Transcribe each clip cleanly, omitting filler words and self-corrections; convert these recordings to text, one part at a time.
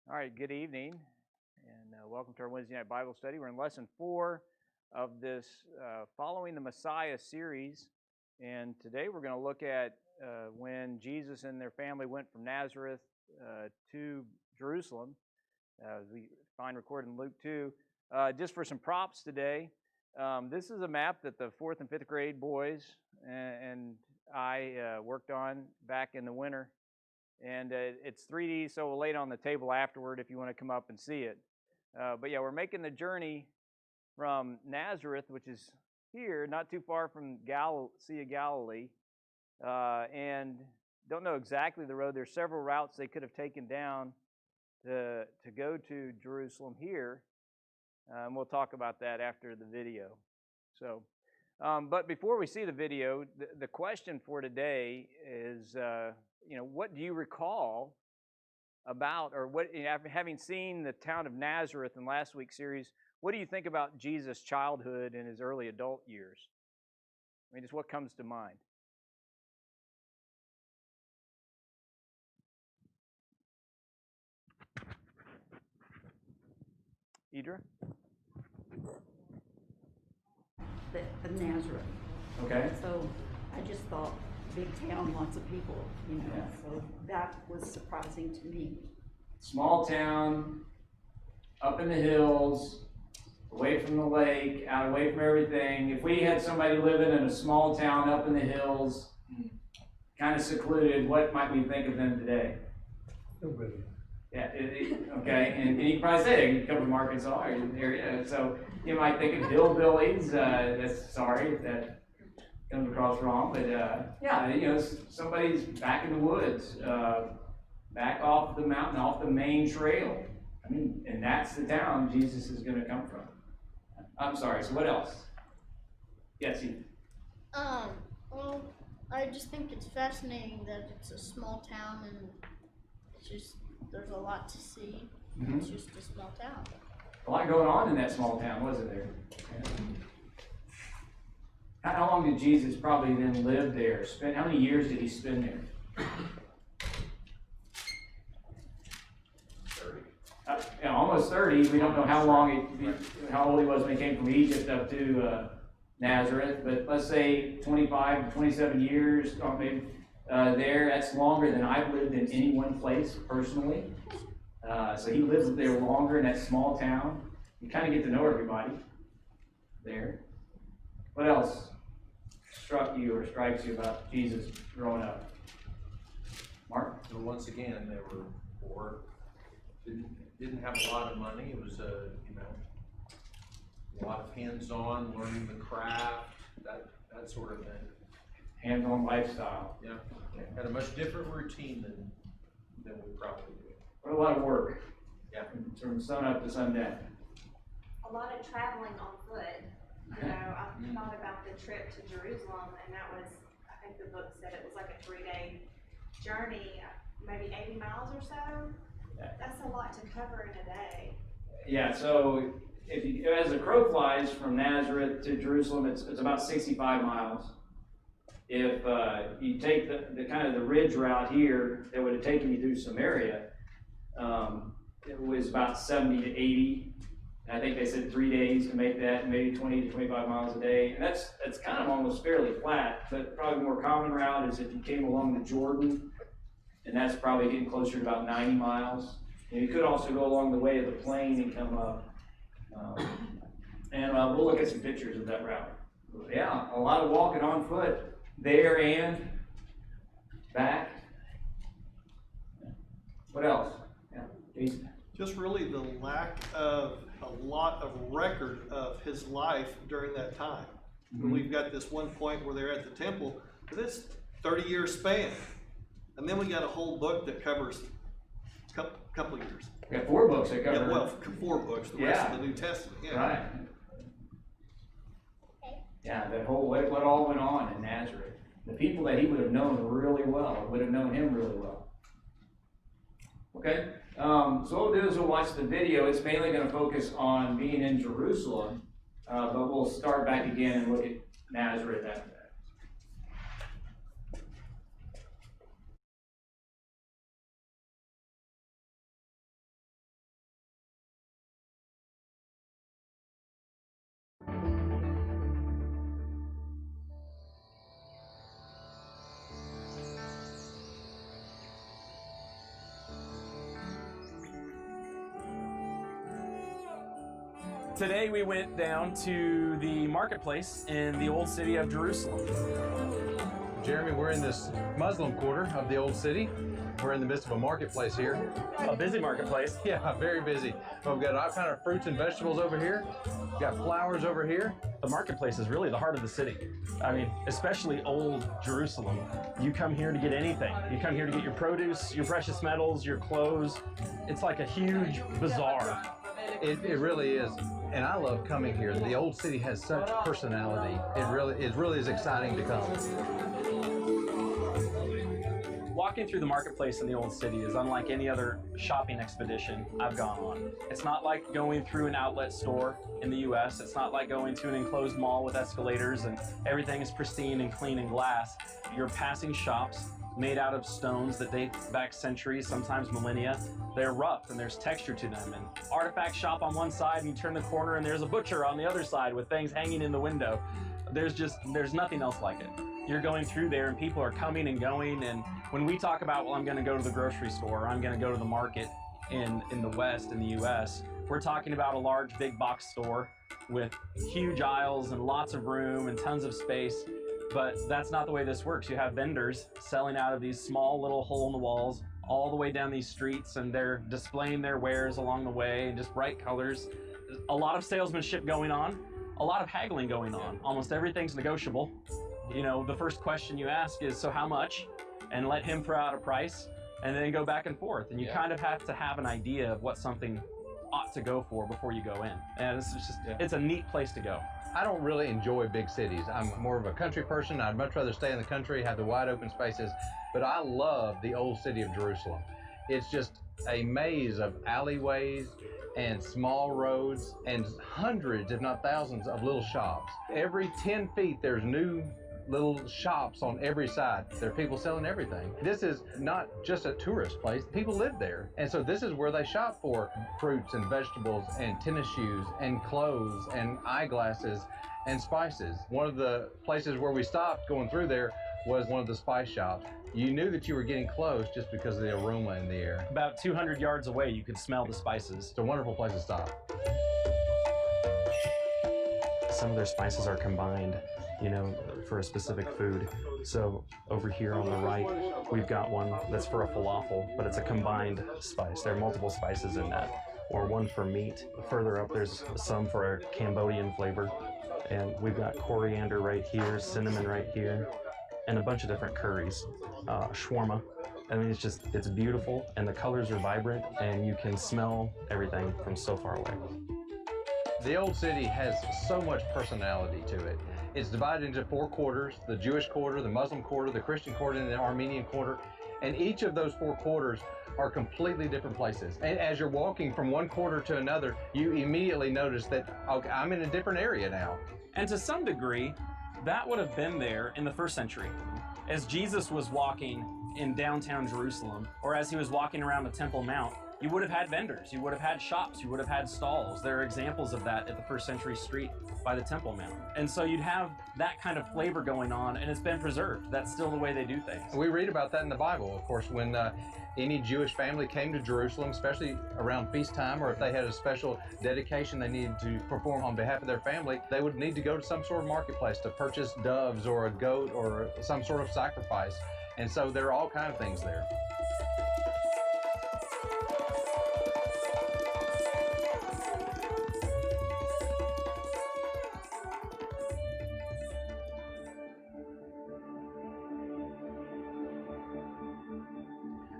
All right, good evening, and welcome to our Wednesday night Bible study. We're in lesson 4 of this Following the Messiah series, and today we're going to look at when Jesus and their family went from Nazareth to Jerusalem, as we find recorded in Luke 2. Just for some props today, this is a map that the 4th and 5th grade boys and I worked on back in the winter. And it's 3D, so we'll lay it on the table afterward if you want to come up and see it. But yeah, we're making the journey from Nazareth, which is here, not too far from Sea of Galilee, and don't know exactly the road. There's several routes they could have taken down to go to Jerusalem here, and we'll talk about that after the video. So, but before we see the video, the question for today is, what do you recall about, or what, after having seen the town of Nazareth in last week's series, what do you think about Jesus' childhood and his early adult years? I mean, just what comes to mind? Idra? Of Nazareth. Okay. So I just thought big town, lots of people, Yeah. So that was surprising to me. Small town, up in the hills, away from the lake, away from everything. If we had somebody living in a small town up in the hills, kind of secluded, what might we think of them today? Nobody. Yeah, okay, and you can probably say you come from Arkansas or in the area, so you might think of hillbillies. That's sorry if that comes across wrong, but yeah, somebody's back in the woods, back off the mountain, off the main trail. I mean, and that's the town Jesus is going to come from. I'm sorry. So what else? Yes, you. Well, I just think it's fascinating that it's a small town and it's just there's a lot to see. Mm-hmm. It's just a small town. A lot going on in that small town, wasn't there? Yeah. How long did Jesus probably then live there? How many years did he spend there? 30. Almost 30. We don't know how long how old he was when he came from Egypt up to Nazareth, but let's say 25 to 27 years, or maybe there. That's longer than I've lived in any one place personally. So he lives there longer in that small town. You kind of get to know everybody there. What else struck you or strikes you about Jesus growing up? Mark? So once again, they were poor. Didn't have a lot of money. It was a lot of hands-on, learning the craft, that sort of thing. Hands-on lifestyle. Yeah. Had a much different routine than we probably do. What a lot of work. Yeah. From sun up to sundown. A lot of traveling on foot. I thought about the trip to Jerusalem, and that was, I think the book said it was like a 3-day journey, maybe 80 miles or so. Yeah. That's a lot to cover in a day. Yeah, so as the crow flies from Nazareth to Jerusalem, it's about 65 miles. If you take the kind of the ridge route here that would have taken you through Samaria, it was about 70 to 80. And I think they said 3 days to make that, maybe 20 to 25 miles a day. And that's kind of almost fairly flat, but probably the more common route is if you came along the Jordan, and that's probably getting closer to about 90 miles. And you could also go along the way of the plain and come up. And we'll look at some pictures of that route. Yeah, a lot of walking on foot there and back. What else? Yeah, Jason. Just really the lack of a lot of record of his life during that time. Mm-hmm. We've got this one point where they're at the temple, but it's 30-year span. And then we got a whole book that covers a couple of years. We got 4 books that cover. Yeah, well, 4 books, the rest of the New Testament. Yeah. Right. Yeah, that whole, what all went on in Nazareth. The people that he would have known really well, would have known him really well. Okay, so what we'll do is we'll watch the video. It's mainly going to focus on being in Jerusalem, but we'll start back again and look at Nazareth after that. Today we went down to the marketplace in the old city of Jerusalem. Jeremy, we're in this Muslim quarter of the old city. We're in the midst of a marketplace here. A busy marketplace. Yeah, very busy. But we've got all kind of fruits and vegetables over here. We've got flowers over here. The marketplace is really the heart of the city. I mean, especially old Jerusalem. You come here to get anything. You come here to get your produce, your precious metals, your clothes. It's like a huge bazaar. It really is. And I love coming here. The old city has such personality. It really is exciting to come. Walking through the marketplace in the old city is unlike any other shopping expedition I've gone on. It's not like going through an outlet store in the US. It's not like going to an enclosed mall with escalators and everything is pristine and clean and glass. You're passing shops made out of stones that date back centuries, sometimes millennia. They're rough and there's texture to them. And artifact shop on one side, and you turn the corner and there's a butcher on the other side with things hanging in the window. There's nothing else like it. You're going through there and people are coming and going, and when we talk about, well, I'm gonna go to the grocery store, or I'm gonna go to the market in the West, in the US, we're talking about a large big box store with huge aisles and lots of room and tons of space. But that's not the way this works. You have vendors selling out of these small little hole in the walls all the way down these streets, and they're displaying their wares along the way, just bright colors. A lot of salesmanship going on, a lot of haggling going on. Almost everything's negotiable. You know, the first question you ask is, so how much? And let him throw out a price, and then go back and forth. And you kind of have to have an idea of what something ought to go for before you go in. And it's just, it's a neat place to go. I don't really enjoy big cities. I'm more of a country person. I'd much rather stay in the country, have the wide open spaces, but I love the old city of Jerusalem. It's just a maze of alleyways and small roads and hundreds, if not thousands, of little shops. Every 10 feet, there's new little shops on every side. There are people selling everything. This is not just a tourist place. People live there. And so this is where they shop for fruits and vegetables and tennis shoes and clothes and eyeglasses and spices. One of the places where we stopped going through there was one of the spice shops. You knew that you were getting close just because of the aroma in the air. About 200 yards away, you could smell the spices. It's a wonderful place to stop. Some of their spices are combined, you know, for a specific food. So over here on the right, we've got one that's for a falafel, but it's a combined spice. There are multiple spices in that. Or one for meat. Further up, there's some for a Cambodian flavor. And we've got coriander right here, cinnamon right here, and a bunch of different curries. Shawarma. I mean, it's beautiful, and the colors are vibrant, and you can smell everything from so far away. The old city has so much personality to it. It's divided into 4 quarters: the Jewish quarter, the Muslim quarter, the Christian quarter, and the Armenian quarter. And each of those 4 quarters are completely different places. And as you're walking from one quarter to another, you immediately notice that, okay, I'm in a different area now. And to some degree, that would have been there in the first century. As Jesus was walking in downtown Jerusalem, or as he was walking around the Temple Mount, you would have had vendors, you would have had shops, you would have had stalls. There are examples of that at the first century street by the Temple Mount. And so you'd have that kind of flavor going on, and it's been preserved. That's still the way they do things. We read about that in the Bible, of course, when any Jewish family came to Jerusalem, especially around feast time, or if they had a special dedication they needed to perform on behalf of their family, they would need to go to some sort of marketplace to purchase doves or a goat or some sort of sacrifice. And so there are all kinds of things there.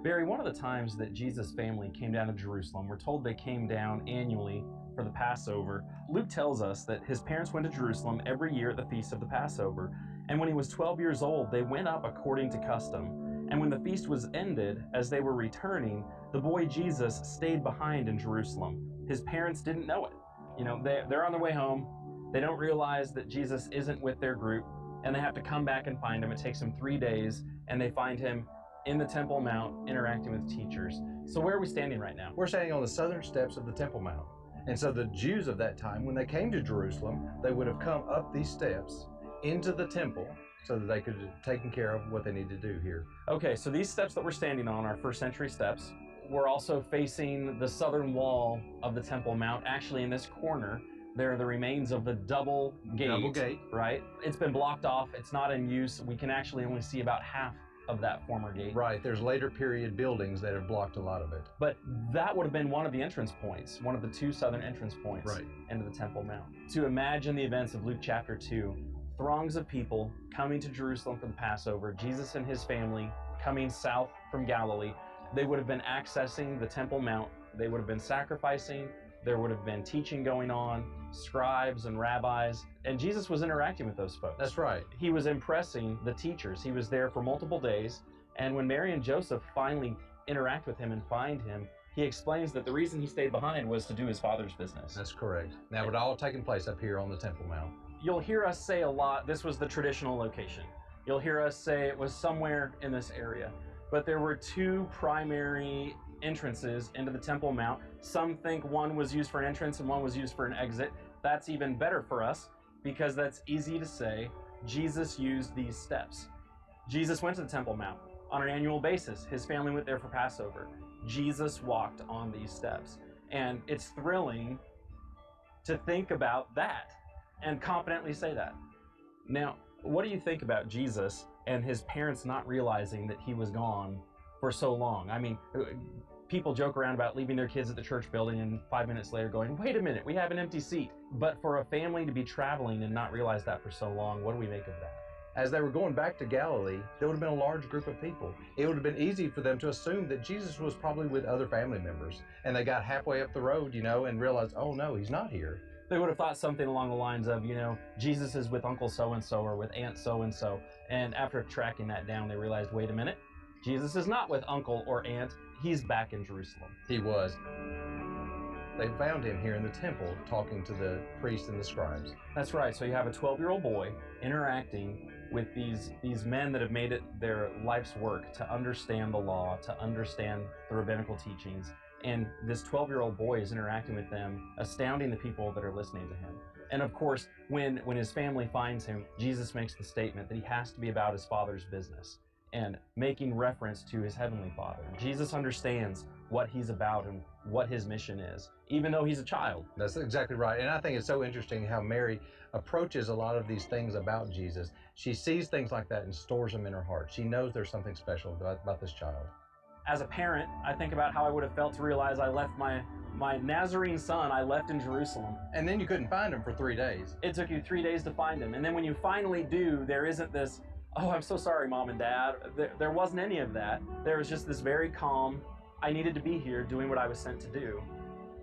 Barry, one of the times that Jesus' family came down to Jerusalem, we're told they came down annually for the Passover. Luke tells us that his parents went to Jerusalem every year at the feast of the Passover. And when he was 12 years old, they went up according to custom. And when the feast was ended, as they were returning, the boy Jesus stayed behind in Jerusalem. His parents didn't know it. You know, they're on their way home. They don't realize that Jesus isn't with their group, and they have to come back and find him. It takes them 3 days, and they find him in the Temple Mount interacting with teachers. So where are we standing right now? We're standing on the southern steps of the Temple Mount. And so the Jews of that time, when they came to Jerusalem, they would have come up these steps into the temple so that they could have taken care of what they need to do here. Okay, so these steps that we're standing on are first century steps. We're also facing the southern wall of the Temple Mount. Actually, in this corner, There are the remains of the double gate. Right? It's been blocked off. It's not in use. We can actually only see about half of that former gate. Right, there's later period buildings that have blocked a lot of it. But that would have been one of the entrance points, one of the two southern entrance points into the Temple Mount. To imagine the events of Luke chapter 2, throngs of people coming to Jerusalem for the Passover, Jesus and his family coming south from Galilee, they would have been accessing the Temple Mount, they would have been sacrificing, there would have been teaching going on, scribes and rabbis, and Jesus was interacting with those folks. That's right. He was impressing the teachers. He was there for multiple days, and when Mary and Joseph finally interact with him and find him, he explains that the reason he stayed behind was to do his Father's business. That's correct. That would all taken place up here on the Temple Mount. You'll hear us say a lot, this was the traditional location. You'll hear us say it was somewhere in this area. But there were two primary entrances into the Temple Mount. Some think one was used for an entrance and one was used for an exit. That's even better for us because that's easy to say. Jesus used these steps. Jesus went to the Temple Mount on an annual basis. His family went there for Passover. Jesus walked on these steps. And it's thrilling to think about that and confidently say that. Now, what do you think about Jesus and his parents not realizing that he was gone for so long? I mean, people joke around about leaving their kids at the church building and 5 minutes later going, wait a minute, we have an empty seat. But for a family to be traveling and not realize that for so long, what do we make of that? As they were going back to Galilee, there would have been a large group of people. It would have been easy for them to assume that Jesus was probably with other family members. And they got halfway up the road, and realized, oh no, he's not here. They would have thought something along the lines of, Jesus is with Uncle so-and-so or with Aunt so-and-so. And after tracking that down, they realized, wait a minute, Jesus is not with Uncle or Aunt. He's back in Jerusalem. He was. They found him here in the temple talking to the priests and the scribes. That's right. So you have a 12-year-old boy interacting with these men that have made it their life's work to understand the law, to understand the rabbinical teachings. And this 12-year-old boy is interacting with them, astounding the people that are listening to him. And of course, when his family finds him, Jesus makes the statement that he has to be about his Father's business and making reference to his heavenly Father. Jesus understands what he's about and what his mission is, even though he's a child. That's exactly right. And I think it's so interesting how Mary approaches a lot of these things about Jesus. She sees things like that and stores them in her heart. She knows there's something special about this child. As a parent, I think about how I would have felt to realize I left my Nazarene son, I left in Jerusalem. And then you couldn't find him for 3 days. It took you 3 days to find him. And then when you finally do, there isn't this, oh, I'm so sorry, Mom and Dad. There wasn't any of that. There was just this very calm, I needed to be here doing what I was sent to do.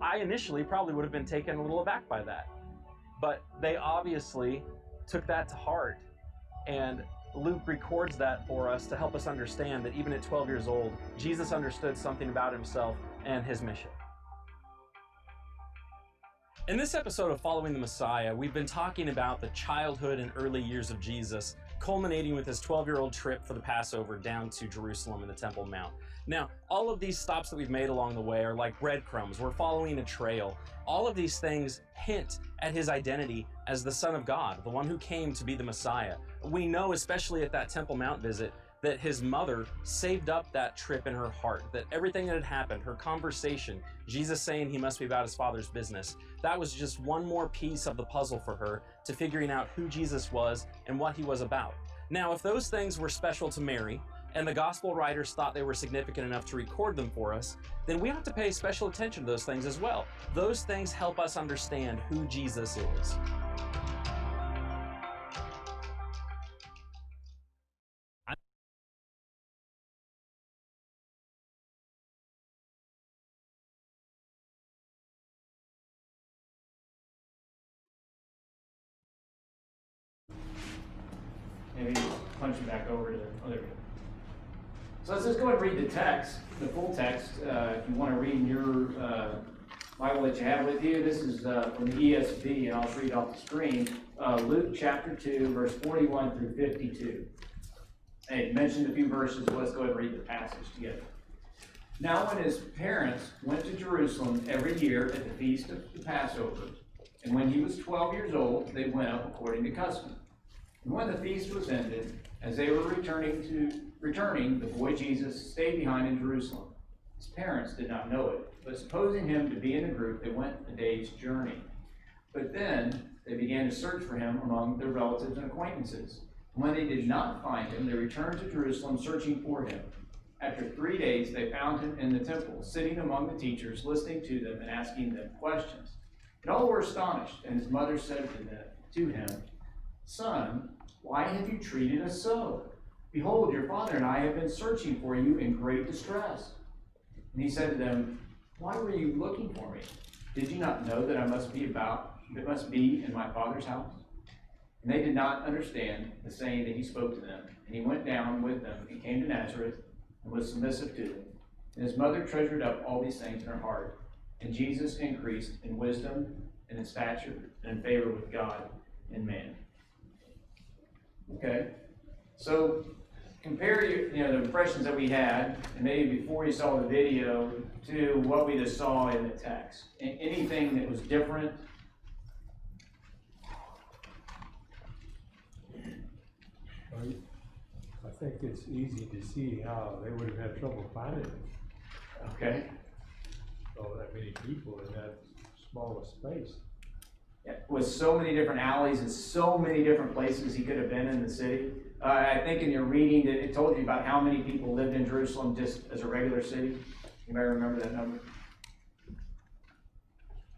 I initially probably would have been taken a little aback by that. But they obviously took that to heart. And Luke records that for us to help us understand that even at 12 years old, Jesus understood something about himself and his mission. In this episode of Following the Messiah, we've been talking about the childhood and early years of Jesus, culminating with his 12-year-old trip for the Passover down to Jerusalem and the Temple Mount. Now, all of these stops that we've made along the way are like breadcrumbs. We're following a trail. All of these things hint at his identity as the Son of God, the one who came to be the Messiah. We know, especially at that Temple Mount visit, that his mother saved up that trip in her heart, that everything that had happened, her conversation, Jesus saying he must be about his Father's business, that was just one more piece of the puzzle for her to figuring out who Jesus was and what he was about. Now, if those things were special to Mary, and the gospel writers thought they were significant enough to record them for us, then we have to pay special attention to those things as well. Those things help us understand who Jesus is. Maybe punch it back over to, oh, there we go. So let's just go ahead and read the text, the full text. If you want to read in your Bible that you have with you, this is from the ESV, and I'll read off the screen. Luke chapter 2, verse 41 through 52. Hey, mentioned a few verses, so let's go ahead and read the passage together. Now when his parents went to Jerusalem every year at the feast of the Passover, and when he was 12 years old, they went up according to custom. And when the feast was ended, as they were returning, the boy Jesus stayed behind in Jerusalem. His parents did not know it, but supposing him to be in a group, they went a day's journey. But then they began to search for him among their relatives and acquaintances. When they did not find him, they returned to Jerusalem searching for him. After 3 days, they found him in the temple, sitting among the teachers, listening to them and asking them questions. And all were astonished, and his mother said to him, "Son, why have you treated us so? Behold, your father and I have been searching for you in great distress." And he said to them, "Why were you looking for me? Did you not know that I must be in my Father's house?" And they did not understand the saying that he spoke to them. And he went down with them and came to Nazareth and was submissive to them. And his mother treasured up all these things in her heart. And Jesus increased in wisdom and in stature and in favor with God and man. Okay, so compare the impressions that we had, and maybe before you saw the video, to what we just saw in the text. Anything that was different? I think it's easy to see how they would have had trouble finding it. Okay. So that many people in that small a space. Yeah, with so many different alleys and so many different places he could have been in the city. I think in your reading it told you about how many people lived in Jerusalem just as a regular city. You might remember that number.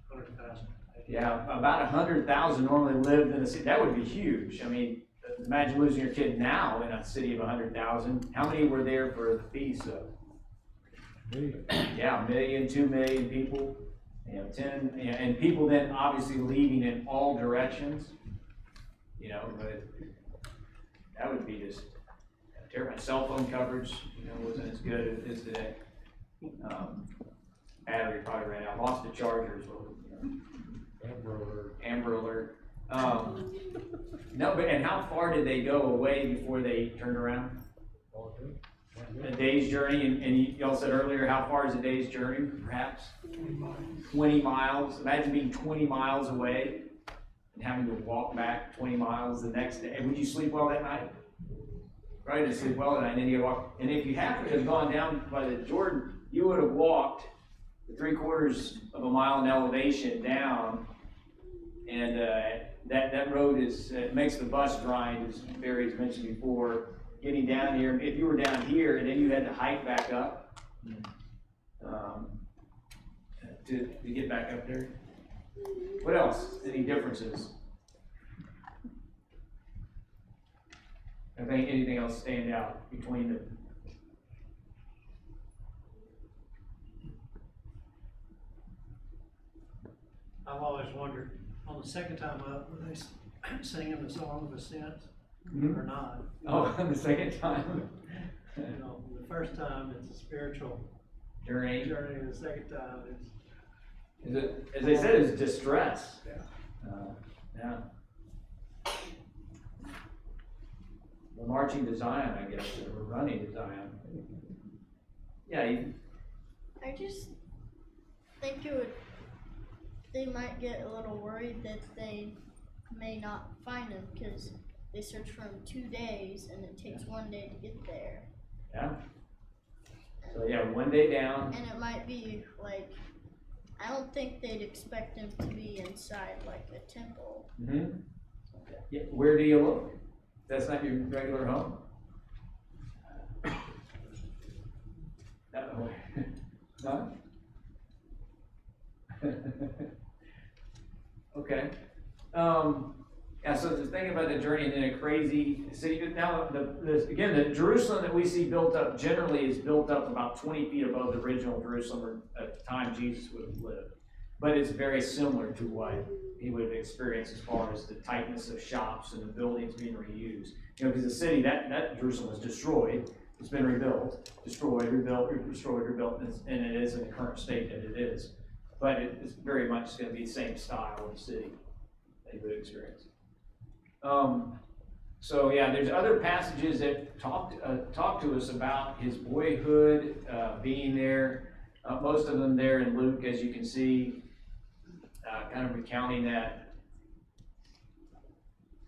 100,000. Yeah, about 100,000 normally lived in the city. That would be huge. I mean, imagine losing your kid now in a city of 100,000. How many were there for the feast, though? Yeah, 1 million, 2 million people. 10, and people then obviously leaving in all directions. But that would be just terrible. Cell phone coverage, wasn't as good as it is today. Battery probably ran out. Lost the chargers. Amber Alert. No, but and how far did they go away before they turned around? A day's journey, and y'all said earlier, how far is a day's journey, perhaps? 20 miles. Imagine being 20 miles away and having to walk back 20 miles the next day. Would you sleep well that night? Right, to sleep well that night, and then you walk. And if you happened to have gone down by the Jordan, you would have walked the 3/4 of a mile in elevation down, and that road makes the bus grind, as Barry's mentioned before. Getting down here, if you were down here and then you had to hike back up to get back up there. What else? Any differences? I think anything else stand out between them? I've always wondered, on the second time up, were they singing the song of ascent or not? Oh, the second time. The first time it's a spiritual Journey. the second time it's. Is it, as they said, it's distress. Yeah. We're marching to Zion, I guess, or we're running to Zion. Yeah. I just think they might get a little worried that they may not find him because they search for him 2 days and it takes 1 day to get there. Yeah. So yeah, 1 day down. And it might be like, I don't think they'd expect him to be inside like a temple. Mm-hmm. Yeah, where do you look? That's not your regular home. Huh? Okay. Yeah, so the thing about the journey and then a crazy city. Now, again, the Jerusalem that we see built up generally is built up about 20 feet above the original Jerusalem at the time Jesus would have lived. But it's very similar to what he would have experienced as far as the tightness of shops and the buildings being reused. Because the city, that Jerusalem was destroyed. It's been rebuilt, destroyed, rebuilt, destroyed, rebuilt, and it is in the current state that it is. But it's very much going to be the same style of city that he would experience. So yeah, there's other passages that talk to us about his boyhood being there. Most of them there in Luke, as you can see, kind of recounting that.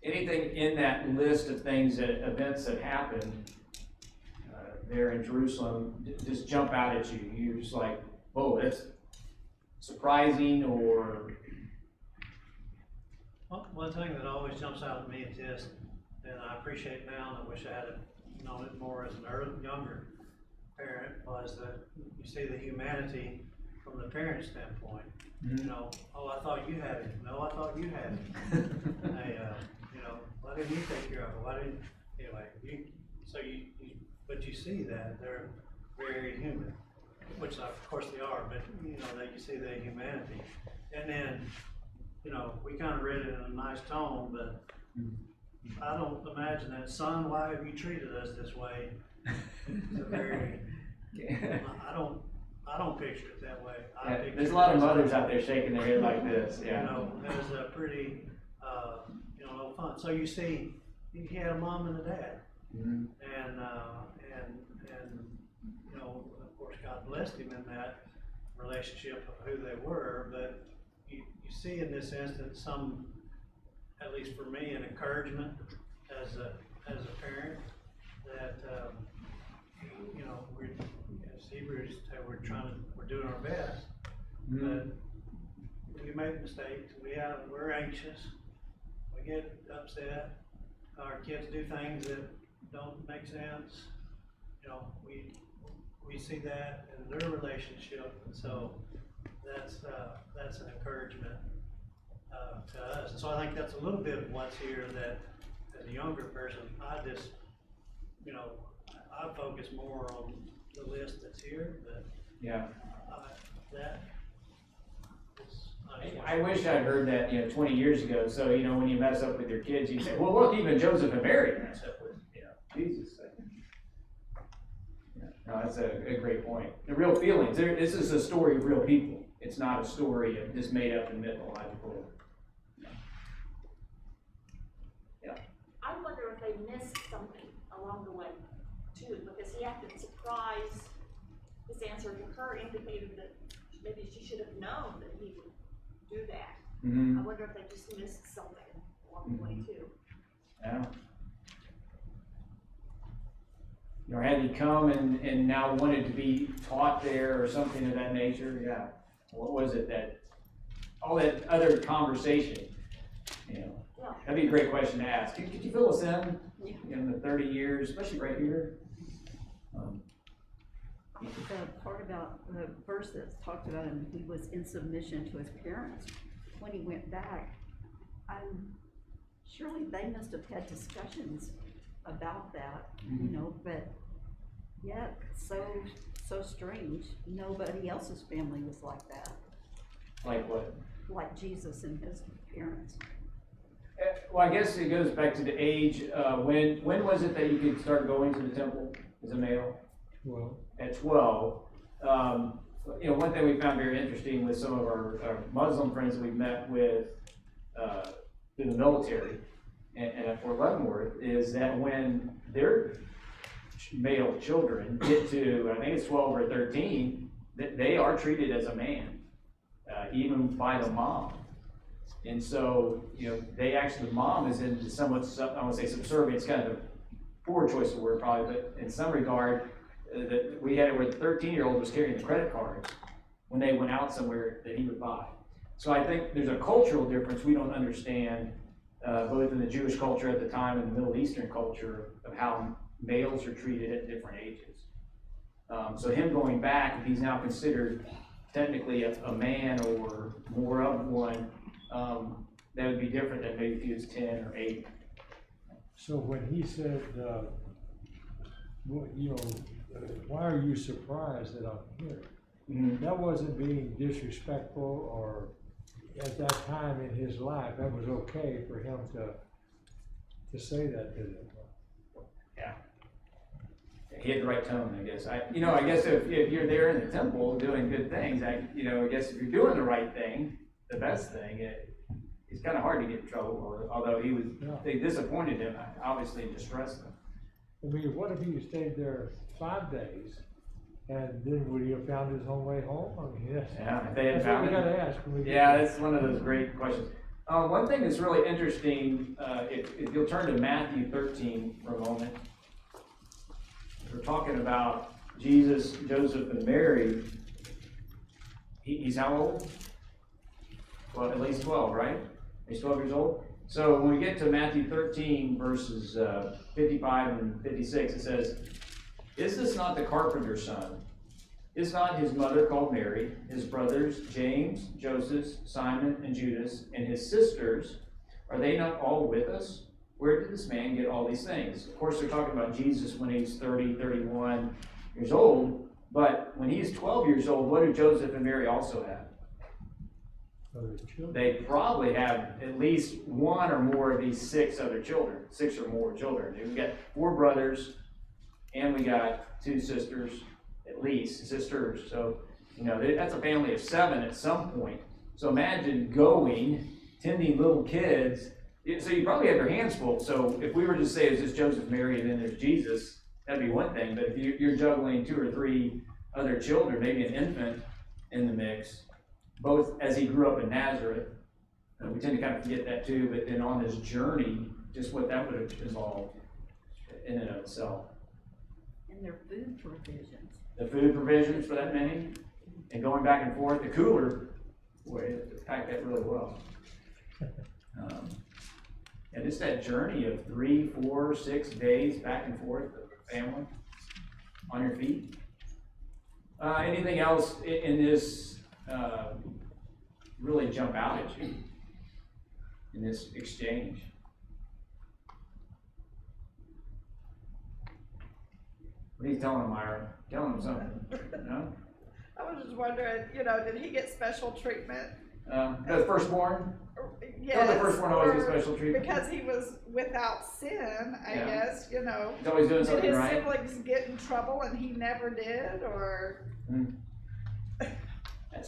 Anything in that list of events that happened there in Jerusalem just jump out at you. You're just like, oh, that's surprising, or one thing that always jumps out at me is this, and I appreciate now, and I wish I had known it more as an younger parent, was that you see the humanity from the parent standpoint. You know, oh, I thought you had it. No, I thought you had it. Hey, you know, why didn't you take care of it? Why didn't, anyway, but you see that they're very human, which of course they are, but you know, that you see their humanity. And then, you know, we kind of read it in a nice tone, but I don't imagine that, son, why have you treated us this way? It's a very, I don't picture it that way. There's a lot of mothers out there shaking their head like this, yeah. You know, as a pretty, you know, no fun. So you see, he had a mom and a dad. Mm-hmm. And, you know, of course, God blessed him in that relationship of who they were, but you see in this instance some, at least for me, an encouragement as a parent that, you know, as Hebrews say, we're doing our best, but we make mistakes, we're anxious, we get upset, our kids do things that don't make sense, you know, we see that in their relationship, and so that's an encouragement to us. And so I think that's a little bit of what's here, that as a younger person, I just, you know, I focus more on the list that's here, but yeah. That is, I wish I'd heard that, you know, 20 years ago. So, you know, when you mess up with your kids, you say, well, look, even Joseph and Mary messed up with, you know, Jesus. Yeah. No, that's a great point. The real feelings. This is a story of real people. It's not a story of just made up and mythological. Yeah. I wonder if they missed something along the way, too, because he acted surprised. His answer to her indicated that maybe she should have known that he would do that. Mm-hmm. I wonder if they just missed something along the way, too. Yeah. You know, had he come and now wanted to be taught there or something of that nature? Yeah. What was it that, all that other conversation, you know? Yeah. That'd be a great question to ask. Could you fill us in the 30 years, especially right here? The part about the verse that's talked about him, he was in submission to his parents. When he went back, surely they must have had discussions about that, you know, but yet so strange. Nobody else's family was like that. Like what? Like Jesus and his parents. Well, I guess it goes back to the age. When was it that you could start going to the temple as a male? Well, at 12. You know, one thing we found very interesting with some of our Muslim friends that we've met with through the military and at Fort Leavenworth is that when their male children get to, I think it's 12 or 13, that they are treated as a man, even by the mom. And so, you know, the mom is in somewhat, I want to say subservient, it's kind of a poor choice of word probably, but in some regard, that we had it where the 13-year-old was carrying the credit cards when they went out somewhere that he would buy. So I think there's a cultural difference we don't understand, both in the Jewish culture at the time and the Middle Eastern culture, of how males are treated at different ages. So him going back, if he's now considered technically a man or more of one, that would be different than maybe if he was 10 or 8. so when he said, you know, why are you surprised that I'm here? Mm-hmm. That wasn't being disrespectful, or at that time in his life, that was okay for him to say that to them. Yeah. He had the right tone, I guess. I guess if you're there in the temple doing good things, I guess if you're doing the right thing, the best thing, it's kind of hard to get in trouble. Although they disappointed him, obviously distressed him. I mean, what if he stayed there 5 days, and then would he have found his own way home? I mean, yes. Yeah, if they had That's found what we it. gotta ask. Yeah, that's one of those great questions. One thing that's really interesting, if you'll turn to Matthew 13 for a moment. We're talking about Jesus, Joseph, and Mary. He's how old? Well, at least 12, right? He's 12 years old. So when we get to Matthew 13, verses 55 and 56, it says, "Is this not the carpenter's son? Is not his mother called Mary, his brothers James, Joseph, Simon, and Judas, and his sisters, are they not all with us? Where did this man get all these things?" Of course, they're talking about Jesus when he's 30, 31 years old, but when he's 12 years old, what do Joseph and Mary also have? Other children. They probably have at least one or more of these 6 other children, 6 or more children. We've got 4 brothers, and we got 2 sisters, at least, sisters. So, that's a family of 7 at some point. So imagine going, tending little kids. So you probably have your hands full. So if we were to say, is this Joseph, Mary, and then there's Jesus, that'd be one thing. But if you're juggling 2 or 3 other children, maybe an infant in the mix, both as he grew up in Nazareth, we tend to kind of forget that too, but then on his journey, just what that would have involved in and of itself. And their food provisions. The food provisions for that many, and going back and forth, the cooler, boy, it packed that really well. And just that journey of 3, 4, 6 days back and forth with the family on your feet. Anything else in this really jump out at you in this exchange? What are you telling him, Myra? Tell him something. No? I was just wondering, did he get special treatment? The firstborn? Yes. The firstborn always gets special treatment. Because he was without sin, I guess, He's always doing Did something his right. siblings get in trouble and he never did, or?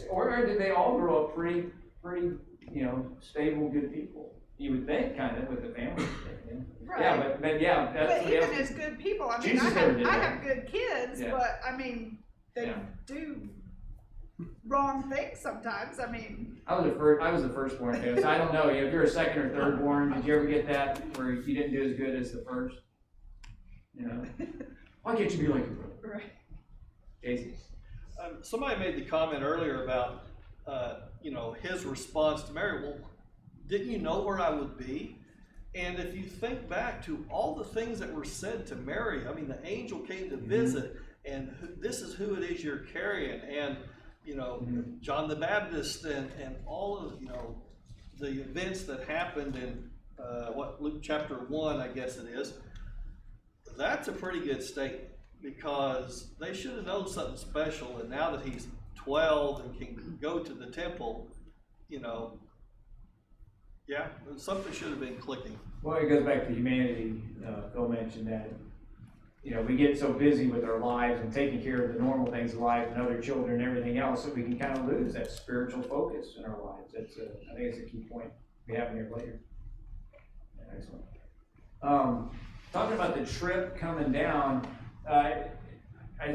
Or did they all grow up pretty, stable, good people? You would think, kind of, with the family. Right. Yeah, but yeah, that's But even as good people, I mean, Jesus never did I that. have good kids, Yeah. but I mean, they Yeah. do wrong things sometimes. I mean, I was the firstborn too, so I don't know. If you're a second or third born, did you ever get that where you didn't do as good as the first? Why can't you be like your brother? right. Casey. Somebody made the comment earlier about, his response to Mary. Well, didn't you know where I would be? And if you think back to all the things that were said to Mary, I mean, the angel came to visit, and this is who it is you're carrying, and John the Baptist, and all of the events that happened in Luke chapter 1, I guess it is. That's a pretty good statement, because they should have known something special, and now that he's 12 and can go to the temple, something should have been clicking. Well, it goes back to humanity. Phil mentioned that, we get so busy with our lives and taking care of the normal things of life and other children and everything else that we can kind of lose that spiritual focus in our lives. I think it's a key point we have in here later. Yeah, excellent. Talking about the trip coming down,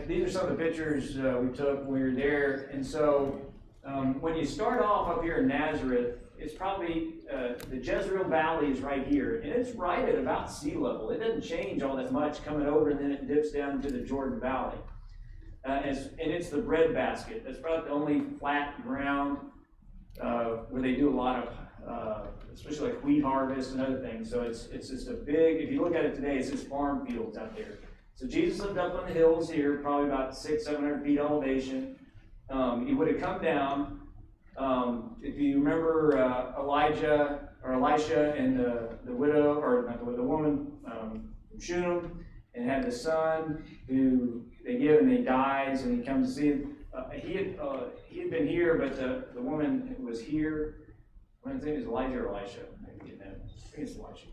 these are some of the pictures we took when we were there. And so when you start off up here in Nazareth, it's probably, the Jezreel Valley is right here, and it's right at about sea level. It doesn't change all that much coming over, and then it dips down into the Jordan Valley. And it's the bread basket. That's probably the only flat ground where they do a lot of, especially like wheat harvest and other things. So it's just a big, if you look at it today, it's just farm fields out there. So Jesus lived up on the hills here, probably about 600-700 feet elevation. He would have come down. If you remember Elisha and the widow, or not the woman from Shunem, and had the son who they give and he dies, and he comes to see him. He had been here, but the woman who was here, his name is Elijah or Elisha. I think it's Elisha.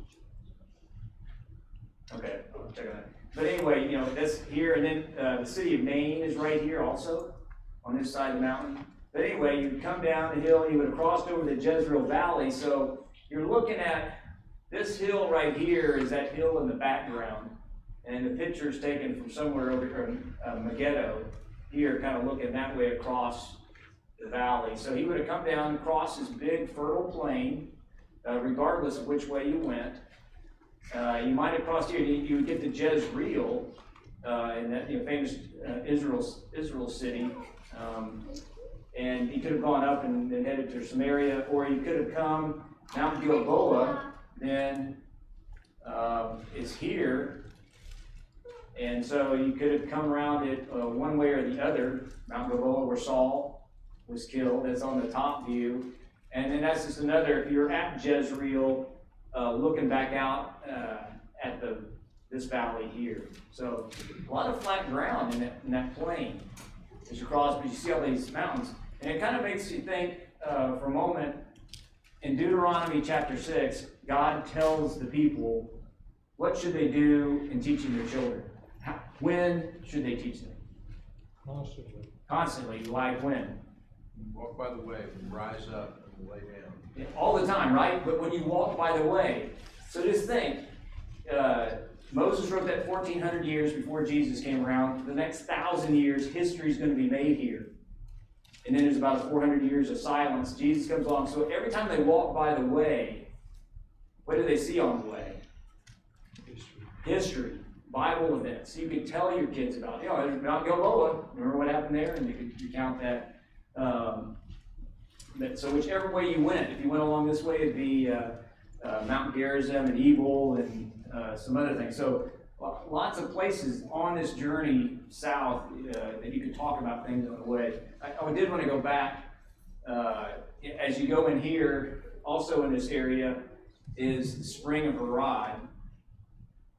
Okay, I'll check on that. But anyway, that's here, and then the city of Nain is right here also on this side of the mountain. But anyway, you come down the hill, and you would have crossed over the Jezreel Valley. So you're looking at this hill right here is that hill in the background. And the picture is taken from somewhere over here in Megiddo, here, kind of looking that way across the valley. So he would have come down across this big fertile plain, regardless of which way you went. You might have crossed here, you would get to Jezreel, and that famous Israel city. And he could have gone up and headed to Samaria, or he could have come Mount Gilboa then is here. And so you could have come around it one way or the other. Mount Gilboa, where Saul was killed, that's on the top view. And then that's just another, if you're at Jezreel, looking back out at this valley here. So a lot of flat ground in that plain as you cross, but you see all these mountains. And it kind of makes you think for a moment, in Deuteronomy chapter 6, God tells the people what should they do in teaching their children. When should they teach them? Constantly. Constantly, like when? Walk by the way, rise up and lay down. Yeah, all the time, right? But when you walk by the way, so just think, Moses wrote that 1,400 years before Jesus came around. The next 1,000 years, history is going to be made here. And then there's about 400 years of silence. Jesus comes along. So every time they walk by the way, what do they see on the way? History. Bible events. You could tell your kids about, there's Mount Gilboa. Remember what happened there? And you could recount that. So whichever way you went, if you went along this way, it'd be Mount Gerizim and Ebal and some other things. So lots of places on this journey south that you could talk about things on the way. I did want to go back. As you go in here, also in this area, is the spring of Harod,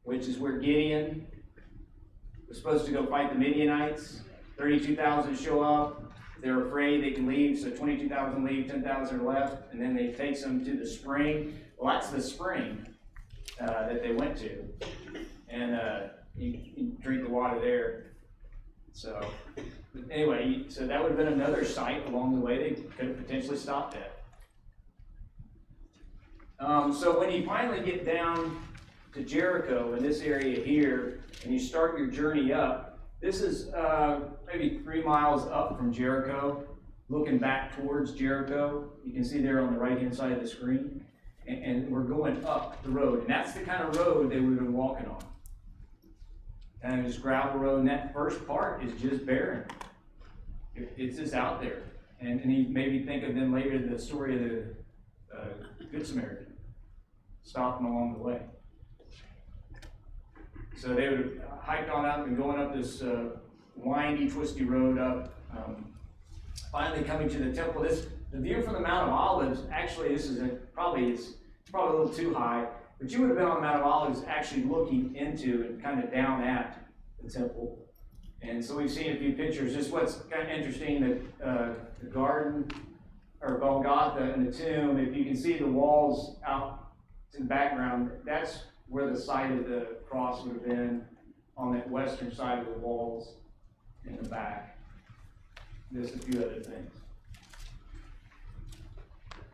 which is where Gideon was supposed to go fight the Midianites. 32,000 show up. They're afraid they can leave, so 22,000 leave, 10,000 are left, and then they takes them to the spring. Well, that's the spring that they went to, and you drink the water there. So anyway, so that would have been another site along the way they could have potentially stopped at. So when you finally get down to Jericho in this area here, and you start your journey up, this is maybe 3 miles up from Jericho, looking back towards Jericho. You can see there on the right-hand side of the screen. And we're going up the road. And that's the kind of road they would have been walking on. And this gravel road, and that first part is just barren. It's just out there. And you maybe think of them later, the story of the Good Samaritan, stopping along the way. So they would have hiked on up and going up this windy, twisty road up. Finally coming to the temple. The view from the Mount of Olives, actually, this is probably a little too high, but you would have been on the Mount of Olives actually looking into and kind of down at the temple. And so we've seen a few pictures. Just what's kind of interesting, that the garden, or Golgotha and the tomb, if you can see the walls out in the background, that's where the site of the cross would have been, on that western side of the walls in the back. There's a few other things.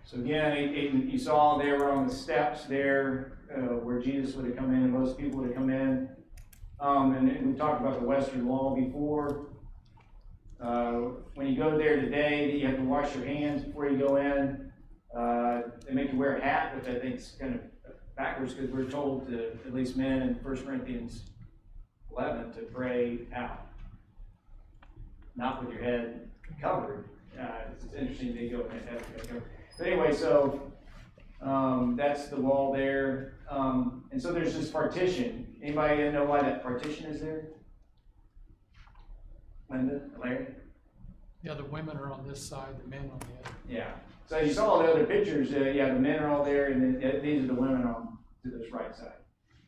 So again, you saw they were on the steps there where Jesus would have come in, and most people would have come in. And we talked about the western wall before. When you go there today, you have to wash your hands before you go in. They make you wear a hat, which I think is kind of backwards, because we're told to, at least men in 1 Corinthians 11, to pray out, not with your head covered. It's interesting they go with their head covered. But anyway, so that's the wall there. And so there's this partition. Anybody know why that partition is there? Linda, Larry? Yeah, the women are on this side, the men on the other. Yeah. So you saw the other pictures. The men are all there, and then these are the women on to this right side.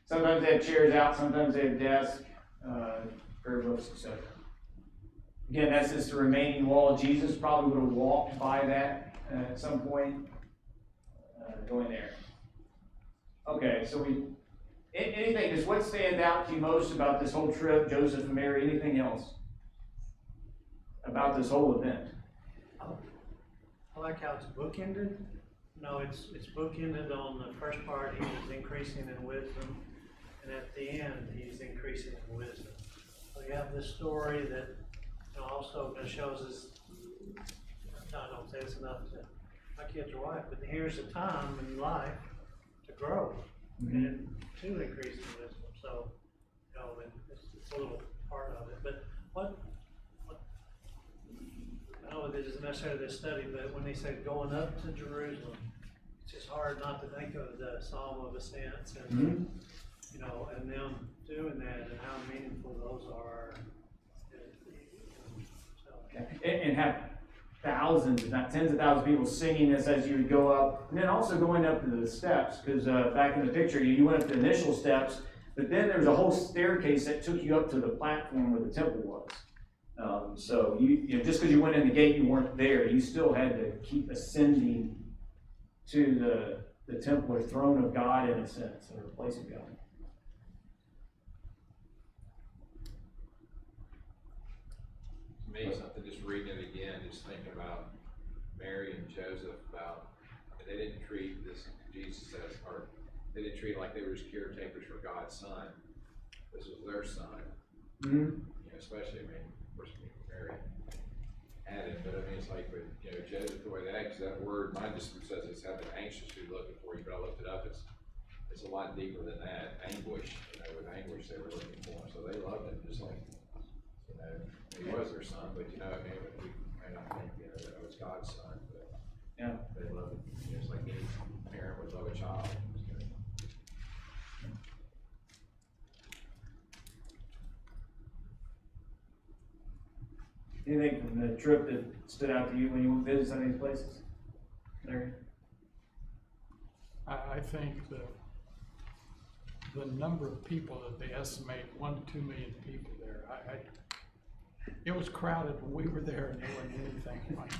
Sometimes they have chairs out, sometimes they have desks, prayer books, etc. Again, that's just the remaining wall. Jesus probably would have walked by that at some point, going there. Okay, so anything, just what stands out to you most about this whole trip, Joseph and Mary, anything else about this whole event? I like how it's bookended. No, it's bookended. On the first part, he's increasing in wisdom, and at the end, he's increasing in wisdom. So you have this story that also shows us, I don't say it's enough to my kids are white, but here's a time in life to grow and to increase in wisdom. So, it's a little part of it. But what I know this isn't necessarily this study, but when they say going up to Jerusalem, it's just hard not to think of the Psalm of Ascents and, Mhm. you know, and them doing that and how meaningful those are. And have thousands, if not tens of thousands of people singing this as you would go up, and then also going up to the steps, because back in the picture, you went up the initial steps, but then there was a whole staircase that took you up to the platform where the temple was. So you know, just because you went in the gate, you weren't there. You still had to keep ascending to the temple or throne of God, in a sense, or place of God. Me, something just reading it again, just thinking about Mary and Joseph, about, they didn't treat this Jesus as, or they didn't treat it like they were just caretakers for God's son. This was their son. Mm-hmm. You know, especially, I mean, of course, Mary had it, but I mean, it's like with, you know, Joseph, the way that, because that word, mine just says it's having anxiously looking for you, but I looked it up, it's a lot deeper than that. Anguish, you know, with anguish they were looking for him, so they loved him just like, you know, he was their son, but you know, I mean, we may not think, you know, that it was God's son, but Yeah. they loved him, just like any parent would love a child. Anything from the trip that stood out to you when you went visit some of these places, Larry? I think the number of people that they estimate, 1 to 2 million people there, it was crowded when we were there, and there wasn't anything like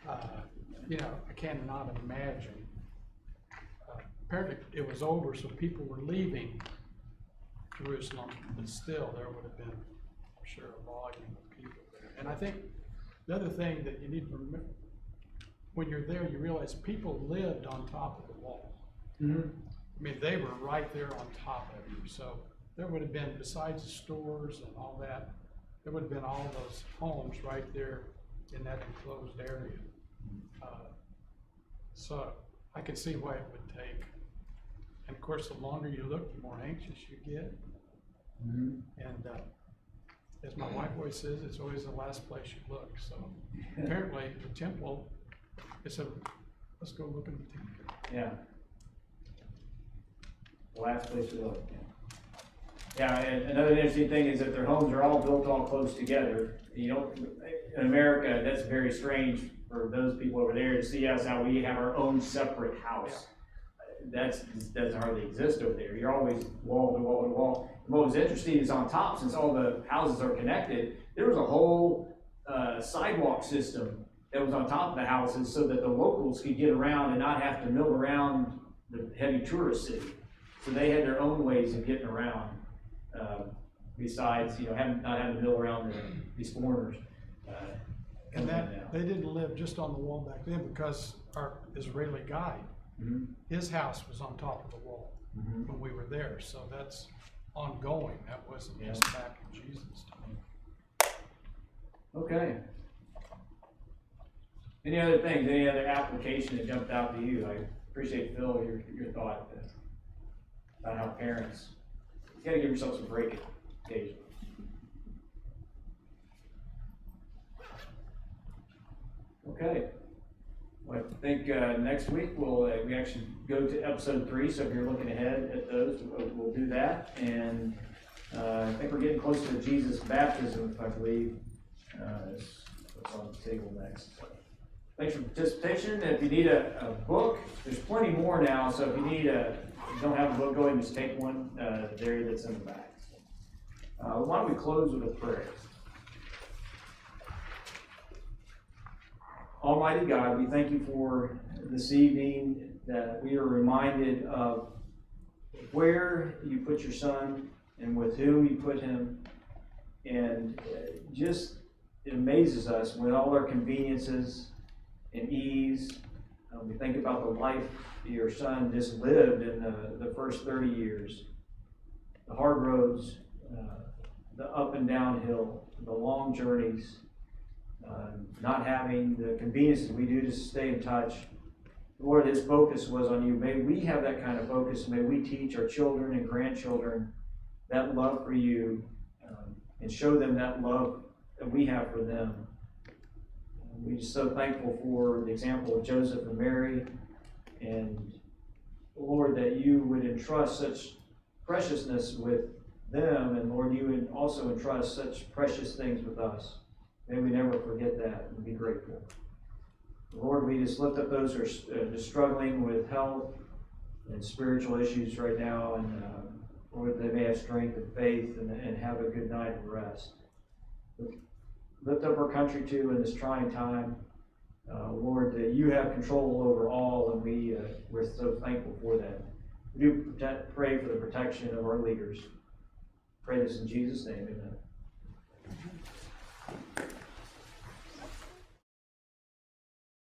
that. You know, I cannot imagine. Apparently it was over, so people were leaving Jerusalem, but still there would have been, I'm sure, a volume of people there. And I think the other thing that you need to remember, when you're there, you realize people lived on top of the wall. Mm-hmm. I mean, they were right there on top of you. So there would have been, besides the stores and all that, there would have been all those homes right there in that enclosed area. So I can see why it would take. And of course, the longer you look, the more anxious you get. Mm-hmm. And as my wife always says, it's always the last place you look. So apparently the temple, it's a, let's go look in the temple. Yeah. The last place to look. Yeah, and another interesting thing is that their homes are all built all close together. You know, in America, that's very strange for those people over there to see us how we have our own separate house. That doesn't hardly exist over there. You're always wall to wall to wall. And what was interesting is on top, since all the houses are connected, there was a whole sidewalk system that was on top of the houses so that the locals could get around and not have to mill around the heavy tourist city. So they had their own ways of getting around. Besides, you know, not having to mill around these foreigners. And that they didn't live just on the wall back then, because our Israeli guide, mm-hmm. his house was on top of the wall mm-hmm. when we were there. So that's ongoing. That wasn't just back in Jesus' time. Okay. Any other things? Any other application that jumped out to you? I appreciate, Phil, your thought about how parents, you got to give yourself some break occasionally. Okay. Well, I think next week we actually go to episode 3. So if you're looking ahead at those, we'll do that. And I think we're getting close to Jesus' baptism, if I believe. What's on the table next. So, thanks for participation. If you need a book, there's plenty more now. So if you don't have a book, go ahead and just take one there that's in the back. So, why don't we close with a prayer? Almighty God, we thank you for this evening, that we are reminded of where you put your Son and with whom you put him. And just it amazes us with all our conveniences and ease. We think about the life your Son just lived in the first 30 years. The hard roads, the up and down hill, the long journeys, not having the conveniences we do to stay in touch. Lord, his focus was on you. May we have that kind of focus. May we teach our children and grandchildren that love for you, and show them that love that we have for them. We're just so thankful for the example of Joseph and Mary, And Lord, that you would entrust such preciousness with them, and Lord, you would also entrust such precious things with us. May we never forget that and be grateful. Lord, we just lift up those who are just struggling with health and spiritual issues right now, and Lord, they may have strength and faith and have a good night of rest. Lift up our country too in this trying time. Lord, that you have control over all, and we're so thankful for that. We do pray for the protection of our leaders. Pray this in Jesus' name, amen.